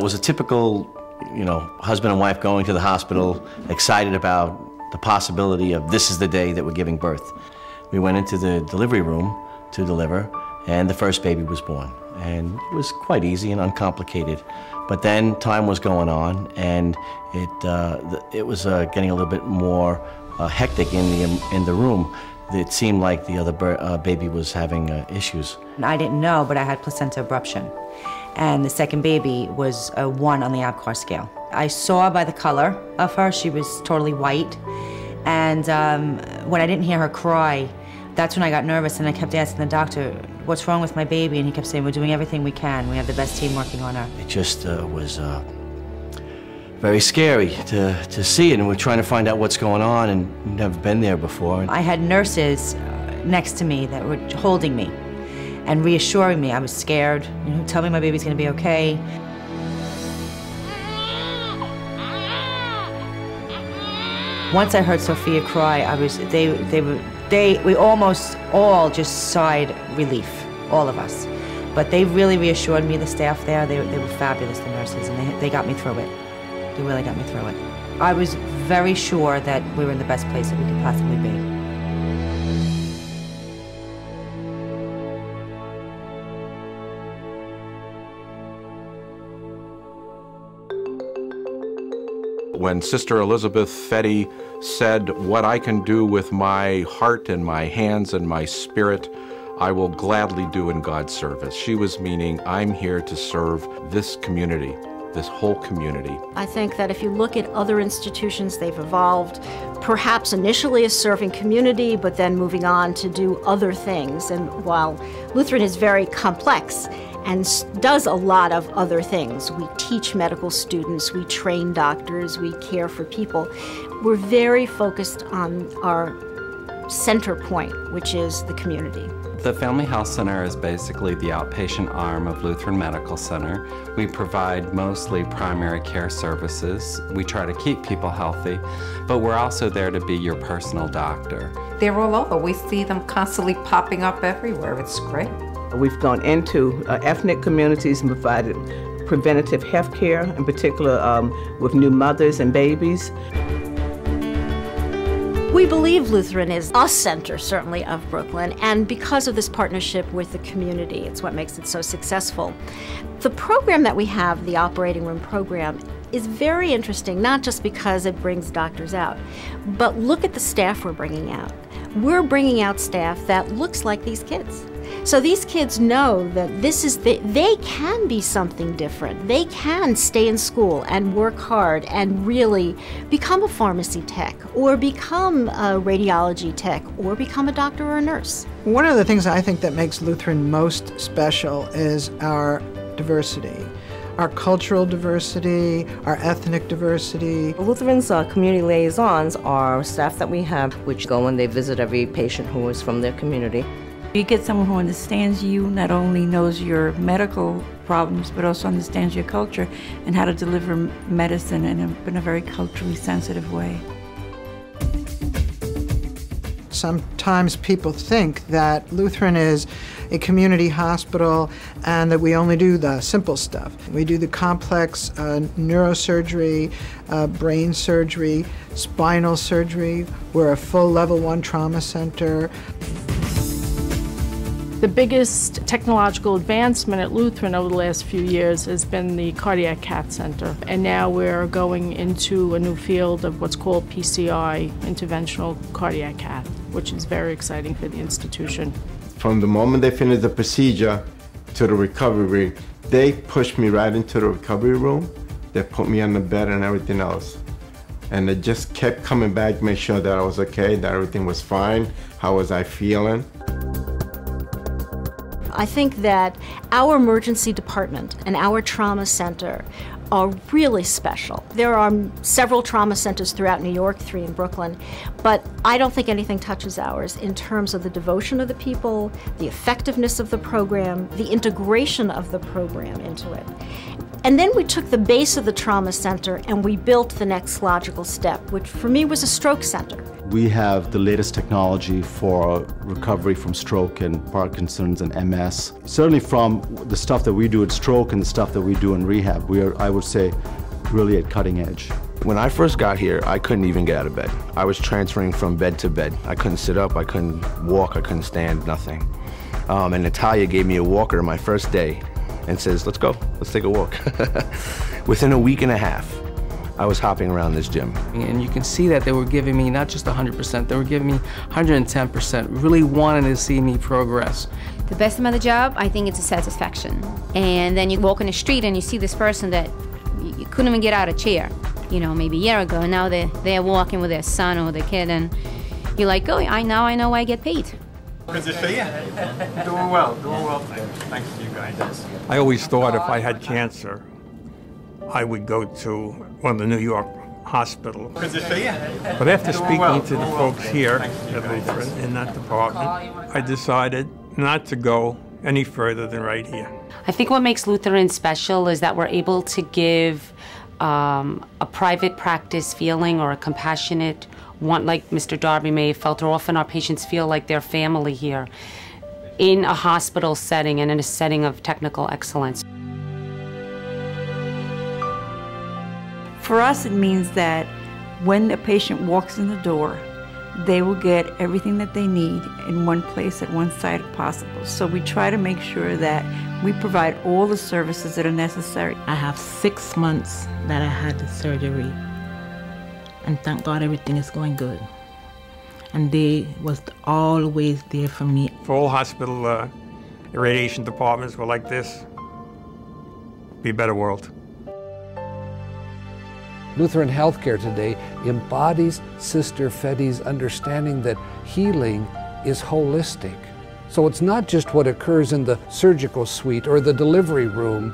was a typical, husband and wife going to the hospital, excited about the possibility of this is the day that we're giving birth. We went into the delivery room to deliver, and the first baby was born. And it was quite easy and uncomplicated. But then time was going on, and it was getting a little bit more hectic in the room. It seemed like the other baby was having issues. I didn't know, but I had placenta abruption. And the second baby was a 1 on the Apgar scale. I saw by the color of her, she was totally white. And when I didn't hear her cry, that's when I got nervous, and I kept asking the doctor, what's wrong with my baby? And he kept saying, we're doing everything we can. We have the best team working on her. It just was very scary to see it, and we're trying to find out what's going on, and we've never been there before. I had nurses next to me that were holding me and reassuring me. I was scared. Tell me my baby's gonna be okay. Once I heard Sophia cry, we almost all just sighed relief, all of us. But they really reassured me, the staff there. They were fabulous, the nurses, and they got me through it. They really got me through it. I was very sure that we were in the best place that we could possibly be. When Sister Elizabeth Fetty said, what I can do with my heart and my hands and my spirit, I will gladly do in God's service. She was meaning, I'm here to serve this community, this whole community. I think that if you look at other institutions, they've evolved, perhaps initially as serving community, but then moving on to do other things. And while Lutheran is very complex and does a lot of other things, we teach medical students, we train doctors, we care for people, we're very focused on our center point, which is the community. The Family Health Center is basically the outpatient arm of Lutheran Medical Center. We provide mostly primary care services. We try to keep people healthy, but we're also there to be your personal doctor. They're all over. We see them constantly popping up everywhere. It's great. We've gone into ethnic communities and provided preventative health care, in particular with new mothers and babies. We believe Lutheran is a center, certainly, of Brooklyn, and because of this partnership with the community, it's what makes it so successful. The program that we have, the operating room program, is very interesting, not just because it brings doctors out, but look at the staff we're bringing out. We're bringing out staff that looks like these kids. So these kids know that they can be something different. They can stay in school and work hard and really become a pharmacy tech or become a radiology tech or become a doctor or a nurse. One of the things I think that makes Lutheran most special is our diversity. Our cultural diversity, our ethnic diversity. Lutheran's community liaisons are staff that we have which go and they visit every patient who is from their community. You get someone who understands you, not only knows your medical problems, but also understands your culture and how to deliver medicine in a very culturally sensitive way. Sometimes people think that Lutheran is a community hospital and that we only do the simple stuff. We do the complex neurosurgery, brain surgery, spinal surgery. We're a full level 1 trauma center. The biggest technological advancement at Lutheran over the last few years has been the Cardiac Cath Center. And now we're going into a new field of what's called PCI, interventional cardiac cath, which is very exciting for the institution. From the moment they finished the procedure to the recovery, they pushed me right into the recovery room. They put me on the bed and everything else. And they just kept coming back to make sure that I was okay, that everything was fine, how was I feeling. I think that our emergency department and our trauma center are really special. There are several trauma centers throughout New York, 3 in Brooklyn, but I don't think anything touches ours in terms of the devotion of the people, the effectiveness of the program, the integration of the program into it. And then we took the base of the trauma center and we built the next logical step, which for me was a stroke center. We have the latest technology for recovery from stroke and Parkinson's and MS. Certainly from the stuff that we do at stroke and the stuff that we do in rehab, we are, I would say, really at cutting edge. When I first got here, I couldn't even get out of bed. I was transferring from bed to bed. I couldn't sit up, I couldn't walk, I couldn't stand, nothing. And Natalia gave me a walker my first day and says, let's go, let's take a walk. Within a week and a half, I was hopping around this gym. And you can see that they were giving me not just 100%, they were giving me 110%, really wanting to see me progress. The best about the job, I think it's a satisfaction. And then you walk on the street and you see this person that you couldn't even get out of a chair, you know, maybe a year ago, and now they're walking with their son or their kid, and you're like, oh, I know I get paid. Good to see you. Doing well, thanks to you guys. I always thought if I had cancer, I would go to one of the New York hospitals. Good to see you. But after speaking to the folks here at Lutheran in that department, I decided not to go any further than right here. I think what makes Lutheran special is that we're able to give a private practice feeling or a compassionate one, like Mr. Darby may have felt, or often our patients feel like they're family here in a hospital setting and in a setting of technical excellence. For us, it means that when a patient walks in the door, they will get everything that they need in one place at one site if possible. So we try to make sure that we provide all the services that are necessary. I have 6 months that I had the surgery, and thank God everything is going good. And they was always there for me. If all hospital radiation departments were like this, it'd be a better world. Lutheran HealthCare today embodies Sister Fetty's understanding that healing is holistic. So it's not just what occurs in the surgical suite or the delivery room.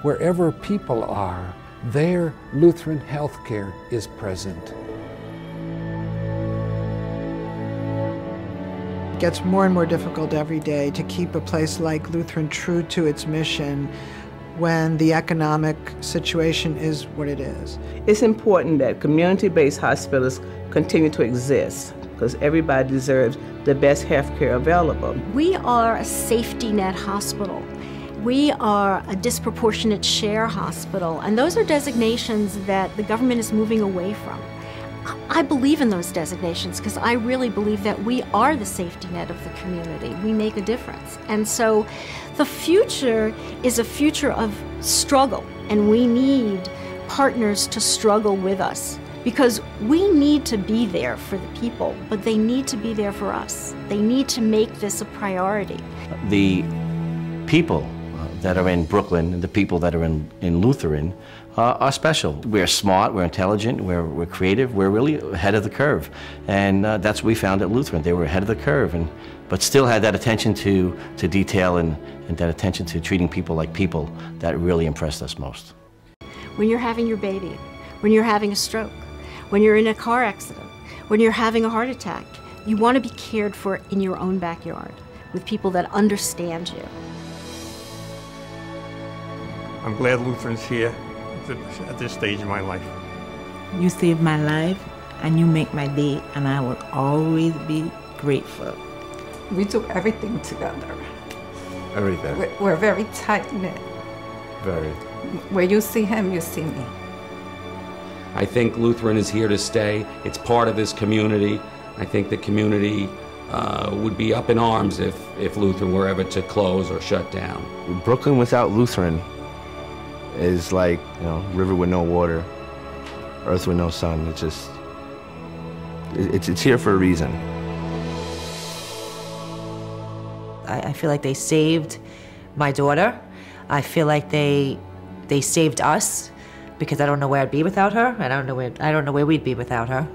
Wherever people are, there Lutheran HealthCare is present. It gets more and more difficult every day to keep a place like Lutheran true to its mission when the economic situation is what it is. It's important that community-based hospitals continue to exist because everybody deserves the best health care available. We are a safety net hospital. We are a disproportionate share hospital, and those are designations that the government is moving away from. I believe in those designations because I really believe that we are the safety net of the community. We make a difference. And so the future is a future of struggle, and we need partners to struggle with us because we need to be there for the people, but they need to be there for us. They need to make this a priority. The people that are in Brooklyn and the people that are in Lutheran are special. We're smart, we're intelligent, we're creative, we're really ahead of the curve. And that's what we found at Lutheran. They were ahead of the curve, but still had that attention to detail and that attention to treating people like people that really impressed us most. When you're having your baby, when you're having a stroke, when you're in a car accident, when you're having a heart attack, you want to be cared for in your own backyard with people that understand you. I'm glad Lutheran's here at this stage in my life. You saved my life and you make my day, and I will always be grateful. We do everything together. Everything. We're very tight-knit. Very. Where you see him, you see me. I think Lutheran is here to stay. It's part of this community. I think the community would be up in arms if Lutheran were ever to close or shut down. Brooklyn without Lutheran is like, river with no water, earth with no sun. It's just, it's here for a reason. I feel like they saved my daughter. I feel like they saved us because I don't know where I'd be without her, and I don't know where we'd be without her.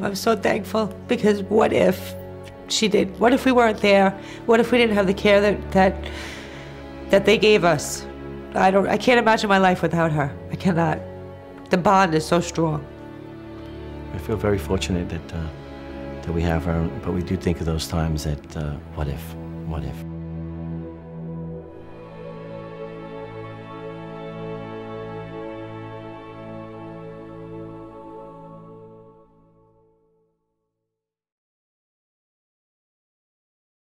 I'm so thankful because what if what if we weren't there? What if we didn't have the care that they gave us? I can't imagine my life without her. I cannot. The bond is so strong. I feel very fortunate that we have her, but we do think of those times that what if?